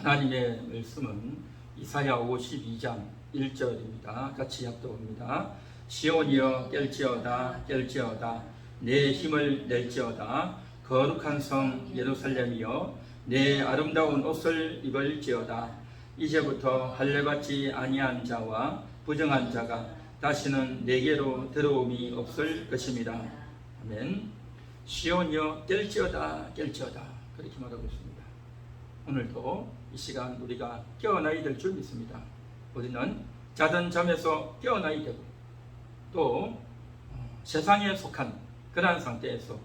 하나님의 말씀은 이사야 52장 1절입니다. 같이 합독합니다. 시온이여 깰지어다 깰지어다 내 힘을 낼지어다 거룩한 성 예루살렘이여 내 아름다운 옷을 입을지어다 이제부터 할례받지 아니한 자와 부정한 자가 다시는 내게로 들어옴이 없을 것입니다. 아멘. 시온이여 깰지어다 깰지어다 그렇게 말하고 있습니다. 오늘도 이 시간 우리가 깨어나야 될 줄 믿습니다. 우리는 자던 잠에서 깨어나야 되고 또 세상에 속한 그러한 상태에서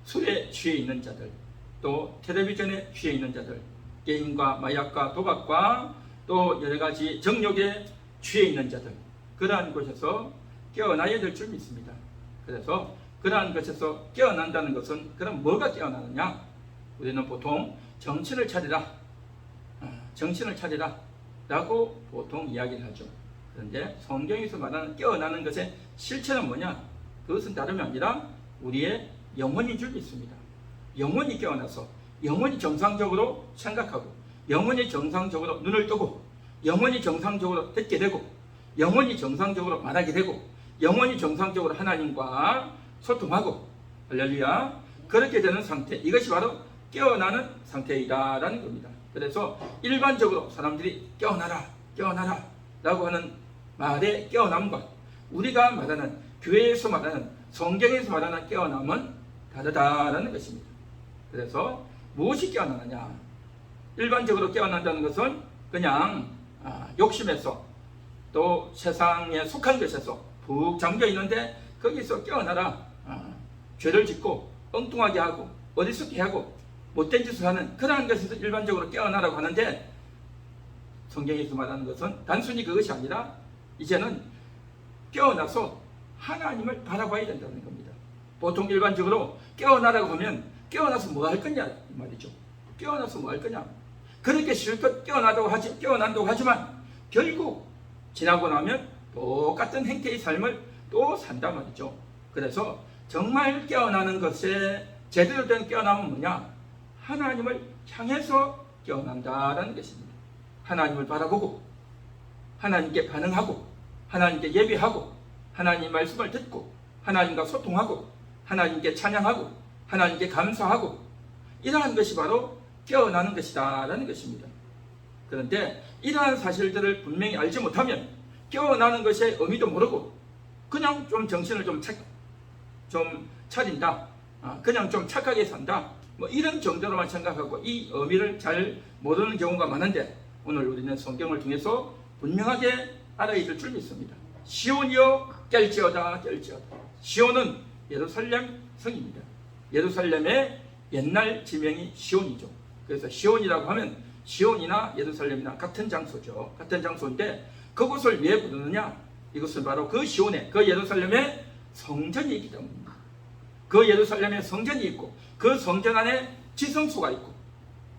술에 취해 있는 자들, 또 텔레비전에 취해 있는 자들, 게임과 마약과 도박과 또 여러가지 정욕에 취해 있는 자들, 그러한 곳에서 깨어나야 될 줄 믿습니다. 그래서 그러한 것에서 깨어난다는 것은 그럼 뭐가 깨어나느냐? 우리는 보통 정신을 차리라 라고 보통 이야기를 하죠. 그런데 성경에서 말하는 깨어나는 것의 실체는 뭐냐? 그것은 다름이 아니라 우리의 영혼인 줄 믿습니다. 영혼이 깨어나서 영혼이 정상적으로 생각하고 영혼이 정상적으로 눈을 뜨고 영혼이 정상적으로 듣게 되고 영혼이 정상적으로 말하게 되고 영혼이 정상적으로 하나님과 소통하고 할렐루야 그렇게 되는 상태, 이것이 바로 깨어나는 상태이다라는 겁니다. 그래서 일반적으로 사람들이 깨어나라 라고 하는 말의 깨어남과 우리가 말하는 교회에서 말하는 성경에서 말하는 깨어남은 다르다라는 것입니다. 그래서 무엇이 깨어나느냐? 일반적으로 깨어난다는 것은 그냥 욕심에서 또 세상에 속한 것에서 푹 잠겨 있는데 거기서 깨어나라, 죄를 짓고 엉뚱하게 하고 어리석게 하고 못된 짓을 하는 그러한 것에서 일반적으로 깨어나라고 하는데, 성경에서 말하는 것은 단순히 그것이 아니라 이제는 깨어나서 하나님을 바라봐야 된다는 겁니다. 보통 일반적으로 깨어나라고 하면 깨어나서 뭐 할 거냐 말이죠. 깨어나서 뭐 할 거냐. 그렇게 실컷 깨어난다고 하지만 결국 지나고 나면 똑같은 행태의 삶을 또 산다 말이죠. 그래서 정말 깨어나는 것에 제대로 된 깨어남은 뭐냐? 하나님을 향해서 깨어난다라는 것입니다. 하나님을 바라보고 하나님께 반응하고 하나님께 예배하고 하나님 말씀을 듣고 하나님과 소통하고 하나님께 찬양하고 하나님께 감사하고 이러한 것이 바로 깨어나는 것이다 라는 것입니다. 그런데 이러한 사실들을 분명히 알지 못하면 깨어나는 것의 의미도 모르고 그냥 좀 정신을 좀 차린다, 그냥 좀 착하게 산다, 뭐 이런 정도로만 생각하고 이 의미를 잘 모르는 경우가 많은데, 오늘 우리는 성경을 통해서 분명하게 알아야 될 줄 믿습니다. 시온이여 깰지어다 깰지어다. 시온은 예루살렘 성입니다. 예루살렘의 옛날 지명이 시온이죠. 그래서 시온이라고 하면 시온이나 예루살렘이나 같은 장소죠. 같은 장소인데 그곳을 왜 부르느냐? 이것은 바로 그 시온에, 그 예루살렘의 성전이 있기 때문입니다. 그 예루살렘에 성전이 있고 그 성전 안에 지성소가 있고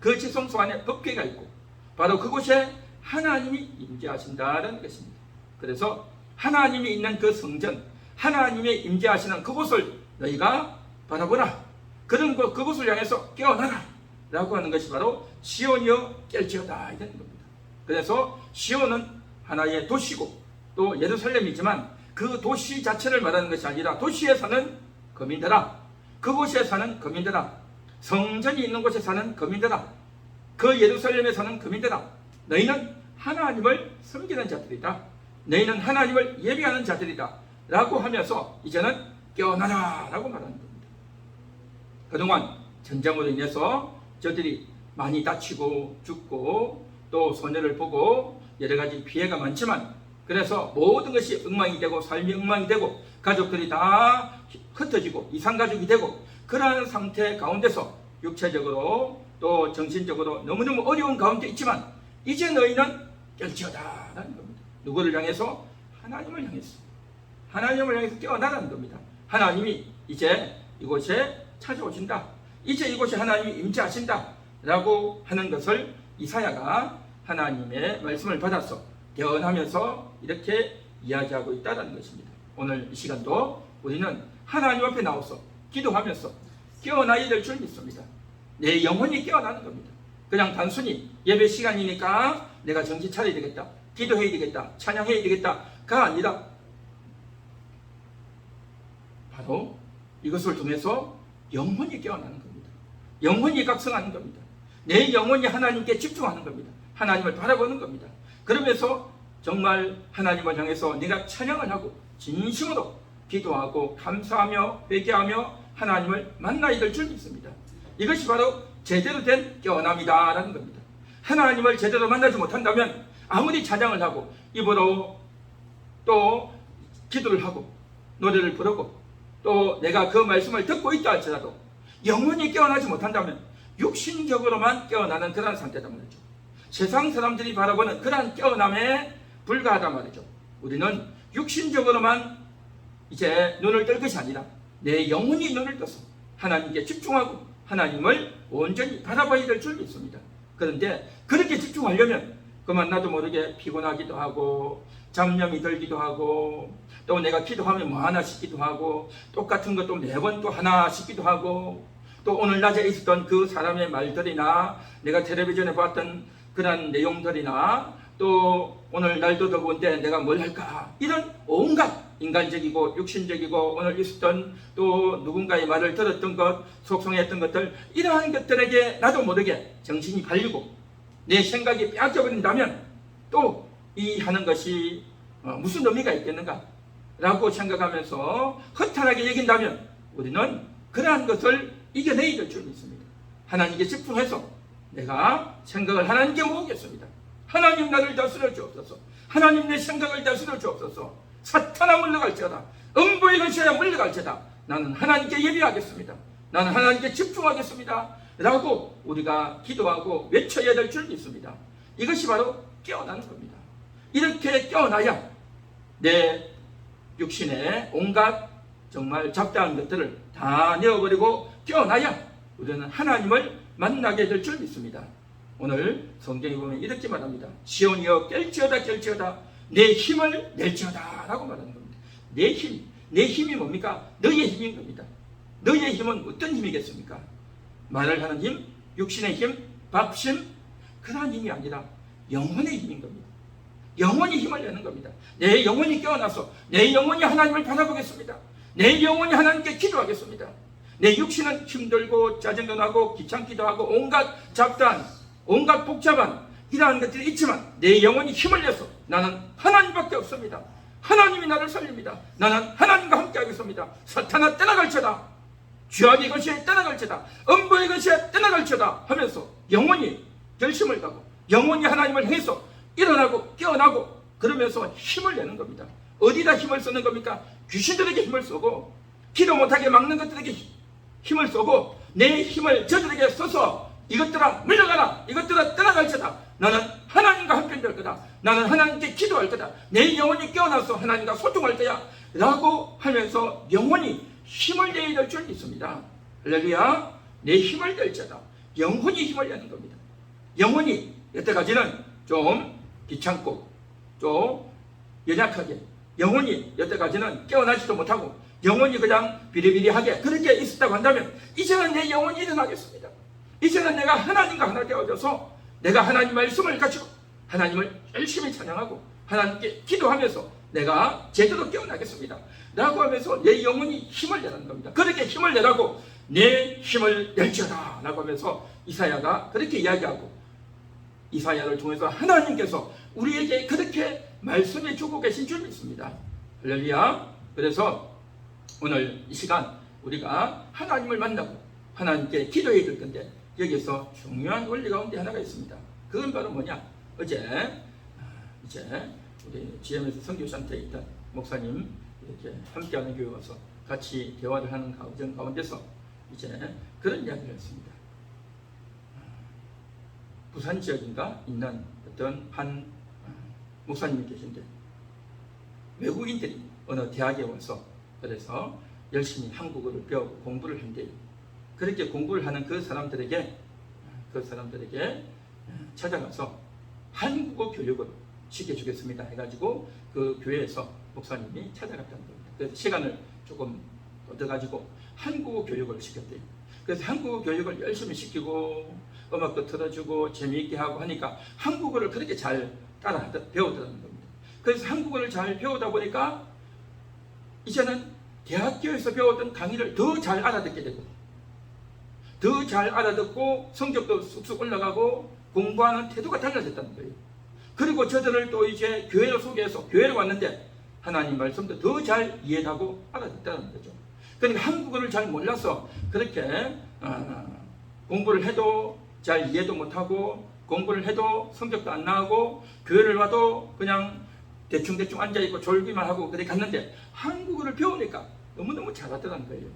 그 지성소 안에 법궤가 있고 바로 그곳에 하나님이 임재하신다는 것입니다. 그래서 하나님이 있는 그 성전, 하나님이 임재하시는 그곳을 너희가 바라보라, 그곳을 향해서 깨어나라 라고 하는 것이 바로 시온이여 깰지어다 이런 겁니다. 그래서 시온은 하나의 도시고 또 예루살렘이지만 그 도시 자체를 말하는 것이 아니라 도시에 사는 거민들아, 그곳에 사는 거민들아, 성전이 있는 곳에 사는 거민들아, 그 예루살렘에 사는 거민들아, 너희는 하나님을 섬기는 자들이다, 너희는 하나님을 예배하는 자들이다 라고 하면서 이제는 깨어나라 라고 말하는 겁니다. 그동안 전쟁으로 인해서 저들이 많이 다치고 죽고 또 손해를 보고 여러 가지 피해가 많지만, 그래서 모든 것이 엉망이 되고 삶이 엉망이 되고 가족들이 다 흩어지고 이산가족이 되고 그러한 상태 가운데서 육체적으로 또 정신적으로 너무너무 어려운 가운데 있지만 이제 너희는 깰지어다 라는 겁니다. 누구를 향해서? 하나님을 향해서. 하나님을 향해서 깨어나라는 겁니다. 하나님이 이제 이곳에 찾아오신다, 이제 이곳에 하나님이 임재하신다 라고 하는 것을 이사야가 하나님의 말씀을 받아서 깨어나면서 이렇게 이야기하고 있다는 것입니다. 오늘 이 시간도 우리는 하나님 앞에 나와서 기도하면서 깨어나야 될 줄 믿습니다. 내 영혼이 깨어나는 겁니다. 그냥 단순히 예배 시간이니까 내가 정신 차려야 되겠다, 기도해야 되겠다, 찬양해야 되겠다가 아니라 바로 이것을 통해서 영혼이 깨어나는 겁니다. 영혼이 각성하는 겁니다. 내 영혼이 하나님께 집중하는 겁니다. 하나님을 바라보는 겁니다. 그러면서 정말 하나님을 향해서 내가 찬양을 하고 진심으로 기도하고 감사하며 회개하며 하나님을 만나야 될 줄 믿습니다. 이것이 바로 제대로 된 깨어남이다 라는 겁니다. 하나님을 제대로 만나지 못한다면 아무리 찬양을 하고 입으로 또 기도를 하고 노래를 부르고 또 내가 그 말씀을 듣고 있다 할지라도 영혼이 깨어나지 못한다면 육신적으로만 깨어나는 그런 상태다 말이죠. 세상 사람들이 바라보는 그러한 깨어남에 불과하단 말이죠. 우리는 육신적으로만 이제 눈을 뜰 것이 아니라 내 영혼이 눈을 떠서 하나님께 집중하고 하나님을 온전히 바라봐야 될 줄 믿습니다. 그런데 그렇게 집중하려면 그만 나도 모르게 피곤하기도 하고 잡념이 들기도 하고 또 내가 기도하면 뭐 하나 싶기도 하고 똑같은 것도 매번 또 하나 싶기도 하고 또 오늘 낮에 있었던 그 사람의 말들이나 내가 텔레비전에 봤던 그런 내용들이나 또 오늘 날도 더운데 내가 뭘 할까 이런 온갖 인간적이고 육신적이고 오늘 있었던 또 누군가의 말을 들었던 것 속성했던 것들 이러한 것들에게 나도 모르게 정신이 팔리고 내 생각이 빼앗겨버린다면 또 이 하는 것이 무슨 의미가 있겠는가 라고 생각하면서 허탈하게 여긴다면 우리는 그러한 것을 이겨내야 될 줄 믿습니다. 하나님께 집중해서 내가 생각을 하나님께 모으겠습니다. 하나님 나를 다스려 주옵소서. 하나님 내 생각을 다스려 주옵소서. 사탄아 물러갈지어다. 음부의 근시에 물러갈지어다. 나는 하나님께 예비하겠습니다. 나는 하나님께 집중하겠습니다. 라고 우리가 기도하고 외쳐야 될 줄 믿습니다. 이것이 바로 깨어나는 겁니다. 이렇게 깨어나야 내 육신의 온갖 정말 잡다한 것들을 다 내어버리고 깨어나야 우리는 하나님을 만나게 될 줄 믿습니다. 오늘 성경에 보면 이렇게 말합니다. 시온이여 깰지어다 깰지어다 내 힘을 낼지어다 라고 말하는 겁니다. 내 힘이 뭡니까? 너의 힘인 겁니다. 너의 힘은 어떤 힘이겠습니까? 말을 하는 힘, 육신의 힘, 밥심 그러한 힘이 아니라 영혼의 힘인 겁니다. 영혼이 힘을 내는 겁니다. 내 영혼이 깨어나서 내 영혼이 하나님을 바라보겠습니다. 내 영혼이 하나님께 기도하겠습니다. 내 육신은 힘들고 짜증도 나고 귀찮기도 하고 온갖 잡다한 온갖 복잡한 이러한 것들이 있지만 내 영혼이 힘을 내서 나는 하나님밖에 없습니다. 하나님이 나를 살립니다. 나는 하나님과 함께 하겠습니다. 사탄아 떠나갈지어다. 죄악의 것이 떠나갈지어다. 음부의 것이 떠나갈지어다 하면서 영혼이 결심을 가고 영혼이 하나님을 향해서 일어나고 깨어나고 그러면서 힘을 내는 겁니다. 어디다 힘을 쓰는 겁니까? 귀신들에게 힘을 쏘고 기도 못하게 막는 것들에게 힘을 쏘고 내 힘을 저들에게 써서 이것들아 물러가라. 이것들아 떠나갈지어다. 나는 하나님과 함께 될 거다. 나는 하나님께 기도할 거다. 내 영혼이 깨어나서 하나님과 소통할 거야. 라고 하면서 영혼이 힘을 내야 될 줄 믿습니다. 할렐루야. 내 힘을 낼지어다. 영혼이 힘을 내는 겁니다. 영혼이 여태까지는 좀 귀찮고 좀 연약하게 영혼이 여태까지는 깨어나지도 못하고 영혼이 그냥 비리비리하게 그렇게 있었다고 한다면 이제는 내 영혼이 일어나겠습니다. 이제는 내가 하나님과 하나 되어져서 내가 하나님 말씀을 가지고 하나님을 열심히 찬양하고 하나님께 기도하면서 내가 제대로 깨어나겠습니다. 라고 하면서 내 영혼이 힘을 내는 겁니다. 그렇게 힘을 내라고 내 힘을 낼지어다 라고 하면서 이사야가 그렇게 이야기하고 이사야를 통해서 하나님께서 우리에게 그렇게 말씀해 주고 계신 줄 믿습니다. 할렐루야. 그래서 오늘 이 시간 우리가 하나님을 만나고 하나님께 기도해야 될 건데 여기서 중요한 원리 가운데 하나가 있습니다. 그건 바로 뭐냐? 어제 이제 우리 GM에서 선교센터에 있던 목사님 이렇게 함께하는 교회 와서 같이 대화를 하는 과정 가운데서 이제 그런 이야기를 했습니다. 부산 지역인가 있는 어떤 한 목사님이 계신데 외국인들이 어느 대학에 와서 그래서 열심히 한국어를 배우고 공부를 한대요. 그렇게 공부를 하는 그 사람들에게 찾아가서 한국어 교육을 시켜주겠습니다 해가지고 그 교회에서 목사님이 찾아갔다는 겁니다. 그래서 시간을 조금 얻어가지고 한국어 교육을 시켰대요. 그래서 한국어 교육을 열심히 시키고 음악도 틀어주고 재미있게 하고 하니까 한국어를 그렇게 잘 배우더라는 겁니다. 그래서 한국어를 잘 배우다 보니까 이제는 대학교에서 배웠던 강의를 더 잘 알아듣게 되고 더 잘 알아듣고 성적도 쑥쑥 올라가고 공부하는 태도가 달라졌다는 거예요. 그리고 저들을 또 이제 교회로 소개해서 교회로 왔는데 하나님 말씀도 더 잘 이해하고 알아듣다는 거죠. 그러니까 한국어를 잘 몰라서 그렇게 공부를 해도 잘 이해도 못하고 공부를 해도 성적도 안 나오고 교회를 와도 그냥 대충대충 앉아있고 졸기만 하고 그렇게 갔는데 한국어를 배우니까 너무너무 잘하더라는 거예요.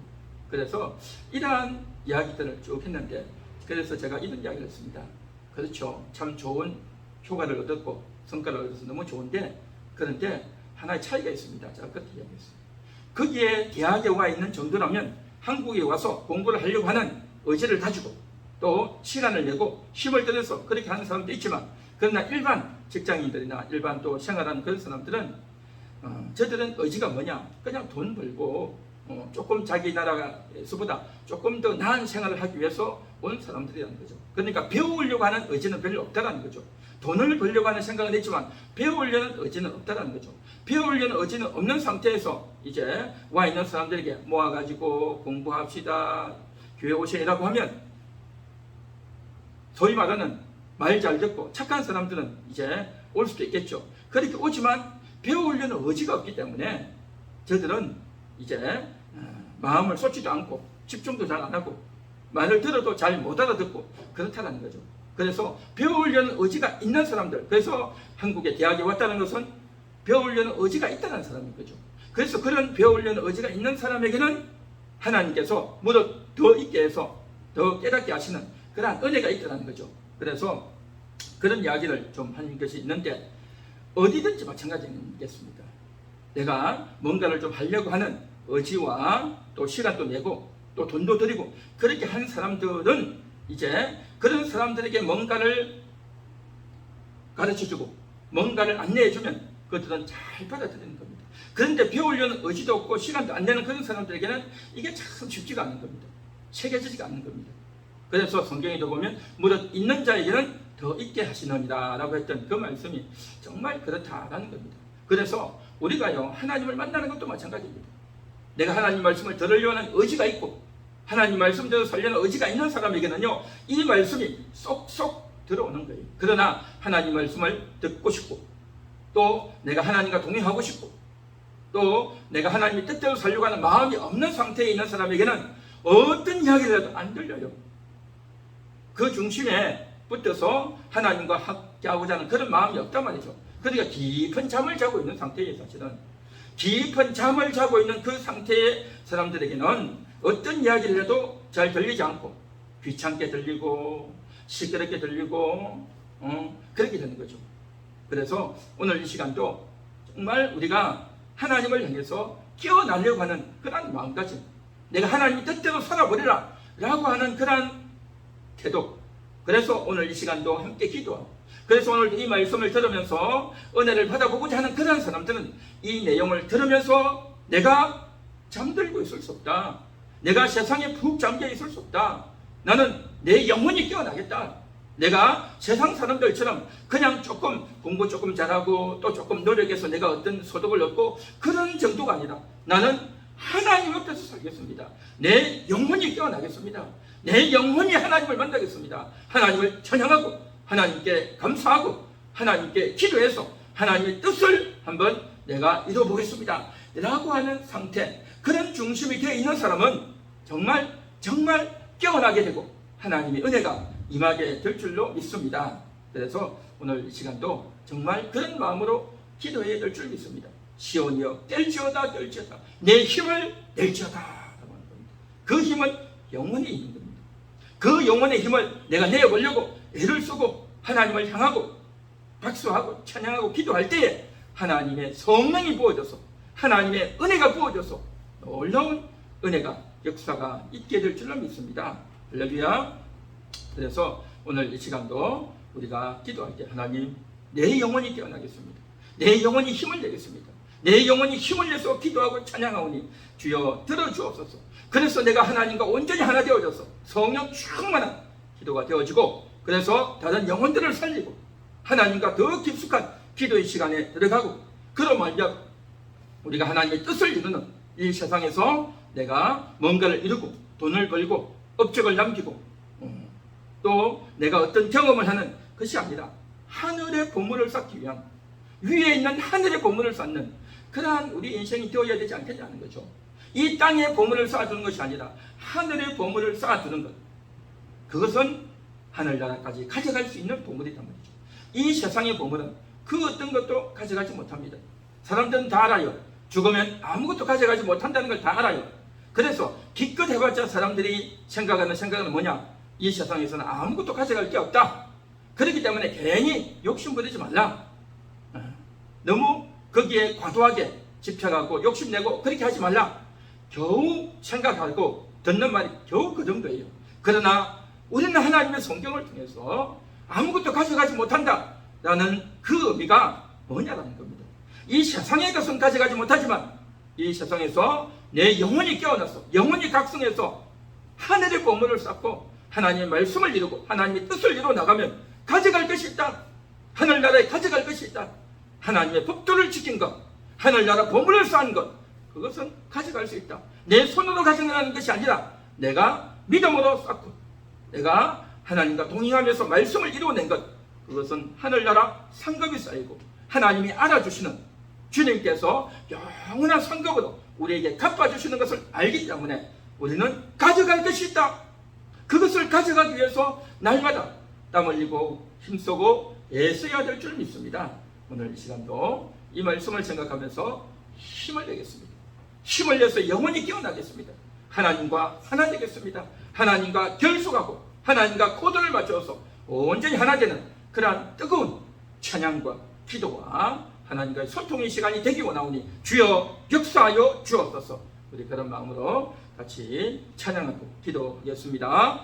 그래서 이러한 이야기들을 쭉 했는데 그래서 제가 이런 이야기를 했습니다. 그렇죠. 참 좋은 효과를 얻었고 성과를 얻어서 너무 좋은데 그런데 하나의 차이가 있습니다. 제가 그렇게 이야기했어요. 거기에 대학에 와 있는 정도라면 한국에 와서 공부를 하려고 하는 의지를 가지고 또 시간을 내고 힘을 들여서 그렇게 하는 사람도 있지만 그러나 일반 직장인들이나 일반 또 생활하는 그런 사람들은 저들은 의지가 뭐냐? 그냥 돈 벌고 조금 자기 나라에서보다 조금 더 나은 생활을 하기 위해서 온 사람들이라는 거죠. 그러니까 배우려고 하는 의지는 별로 없다는 거죠. 돈을 벌려고 하는 생각은 있지만 배우려는 의지는 없다는 거죠. 배우려는 의지는 없는 상태에서 이제 와 있는 사람들에게 모아가지고 공부합시다, 교회 오시라고 하면 소위 말하는 말 잘 듣고 착한 사람들은 이제 올 수도 있겠죠. 그렇게 오지만 배우려는 의지가 없기 때문에 저들은 이제 마음을 쏟지도 않고 집중도 잘 안 하고 말을 들어도 잘 못 알아듣고 그렇다는 거죠. 그래서 배우려는 의지가 있는 사람들, 그래서 한국의 대학에 왔다는 것은 배우려는 의지가 있다는 사람인 거죠. 그래서 그런 배우려는 의지가 있는 사람에게는 하나님께서 무릇 더 있게 해서 더 깨닫게 하시는 그러한 은혜가 있다는 거죠. 그래서 그런 이야기를 좀 한 것이 있는데 어디든지 마찬가지겠습니다. 내가 뭔가를 좀 하려고 하는 의지와 또 시간도 내고 또 돈도 들이고 그렇게 한 사람들은 이제 그런 사람들에게 뭔가를 가르쳐주고 뭔가를 안내해주면 그들은 잘 받아들이는 겁니다. 그런데 배우려는 의지도 없고 시간도 안 내는 그런 사람들에게는 이게 참 쉽지가 않은 겁니다. 새겨지지가 않는 겁니다. 그래서 성경에도 보면 무릇 있는 자에게는 더 있게 하시느니라 라고 했던 그 말씀이 정말 그렇다라는 겁니다. 그래서 우리가요 하나님을 만나는 것도 마찬가지입니다. 내가 하나님 말씀을 들으려는 의지가 있고 하나님 말씀대로 살려는 의지가 있는 사람에게는요 이 말씀이 쏙쏙 들어오는 거예요. 그러나 하나님 말씀을 듣고 싶고 또 내가 하나님과 동행하고 싶고 또 내가 하나님의 뜻대로 살려고 하는 마음이 없는 상태에 있는 사람에게는 어떤 이야기를 해도 안 들려요. 그 중심에 붙어서 하나님과 함께하고자 하는 그런 마음이 없단 말이죠. 그러니까 깊은 잠을 자고 있는 상태에 사실은 깊은 잠을 자고 있는 그 상태의 사람들에게는 어떤 이야기를 해도 잘 들리지 않고 귀찮게 들리고 시끄럽게 들리고 그렇게 되는 거죠. 그래서 오늘 이 시간도 정말 우리가 하나님을 향해서 깨어나려고 하는 그런 마음가짐, 내가 하나님의 뜻대로 살아버리라 라고 하는 그런 태도. 그래서 오늘 이 시간도 함께 기도하고 그래서 오늘 이 말씀을 들으면서 은혜를 받아보고자 하는 그런 사람들은 이 내용을 들으면서 내가 잠들고 있을 수 없다. 내가 세상에 푹 잠겨 있을 수 없다. 나는 내 영혼이 깨어나겠다. 내가 세상 사람들처럼 그냥 조금 공부 조금 잘하고 또 조금 노력해서 내가 어떤 소득을 얻고 그런 정도가 아니라 나는 하나님 앞에서 살겠습니다. 내 영혼이 깨어나겠습니다. 내 영혼이 하나님을 만나겠습니다. 하나님을 찬양하고 하나님께 감사하고 하나님께 기도해서 하나님의 뜻을 한번 내가 이뤄보겠습니다 라고 하는 상태, 그런 중심이 되어 있는 사람은 정말 깨어나게 되고 하나님의 은혜가 임하게 될 줄로 믿습니다. 그래서 오늘 이 시간도 정말 그런 마음으로 기도해야 될 줄 믿습니다. 시온이여 뗄지어다 뗄지어다 내 힘을 낼지어다 라고 하는 겁니다. 그 힘은 영원히 있는 겁니다. 그 영혼의 힘을 내가 내어보려고 애를 쓰고 하나님을 향하고 박수하고 찬양하고 기도할 때에 하나님의 성령이 부어져서 하나님의 은혜가 부어져서 놀라운 은혜가 역사가 있게 될 줄로 믿습니다. 할렐루야. 그래서 오늘 이 시간도 우리가 기도할 때 하나님 내 영혼이 깨어나겠습니다. 내 영혼이 힘을 내겠습니다. 내 영혼이 힘을 내서 기도하고 찬양하오니 주여 들어주옵소서. 그래서 내가 하나님과 온전히 하나 되어져서 성령 충만한 기도가 되어지고, 그래서 다른 영혼들을 살리고 하나님과 더 깊숙한 기도의 시간에 들어가고, 그로 말미암아 우리가 하나님의 뜻을 이루는 이 세상에서 내가 뭔가를 이루고 돈을 벌고 업적을 남기고 또 내가 어떤 경험을 하는 것이 아니라 하늘의 보물을 쌓기 위한, 위에 있는 하늘의 보물을 쌓는 그러한 우리 인생이 되어야 되지 않겠냐는 거죠. 이 땅의 보물을 쌓아두는 것이 아니라 하늘의 보물을 쌓아두는 것, 그것은 하늘나라까지 가져갈 수 있는 보물이란 말이죠. 이 세상의 보물은 그 어떤 것도 가져가지 못합니다. 사람들은 다 알아요. 죽으면 아무것도 가져가지 못한다는 걸 다 알아요. 그래서 기껏 해봤자 사람들이 생각하는 생각은 뭐냐? 이 세상에서는 아무것도 가져갈 게 없다. 그렇기 때문에 괜히 욕심 부리지 말라. 너무 거기에 과도하게 집착하고 욕심내고 그렇게 하지 말라. 겨우 생각하고 듣는 말이 겨우 그 정도예요. 그러나 우리는 하나님의 성경을 통해서 아무것도 가져가지 못한다 라는 그 의미가 뭐냐라는 겁니다. 이 세상의 것은 가져가지 못하지만 이 세상에서 내 영혼이 깨어나서 영혼이 각성해서 하늘의 보물을 쌓고 하나님의 말씀을 이루고 하나님의 뜻을 이루어 나가면 가져갈 것이 있다. 하늘나라에 가져갈 것이 있다. 하나님의 법도를 지킨 것, 하늘나라 보물을 쌓은 것, 그것은 가져갈 수 있다. 내 손으로 가져가는 것이 아니라 내가 믿음으로 쌓고 내가 하나님과 동행하면서 말씀을 이루어낸 것, 그것은 하늘나라 상급이 쌓이고 하나님이 알아주시는 주님께서 영원한 상급으로 우리에게 갚아주시는 것을 알기 때문에 우리는 가져갈 것이 있다. 그것을 가져가기 위해서 날마다 땀 흘리고 힘쓰고 애써야 될 줄 믿습니다. 오늘 이 시간도 이 말씀을 생각하면서 힘을 내겠습니다. 힘을 내서 영원히 깨어나겠습니다. 하나님과 하나 되겠습니다. 하나님과 결속하고 하나님과 코드를 맞춰서 온전히 하나 되는 그러한 뜨거운 찬양과 기도와 하나님과의 소통의 시간이 되기 원하오니 주여 역사하여 주옵소서. 우리 그런 마음으로 같이 찬양하고 기도하겠습니다.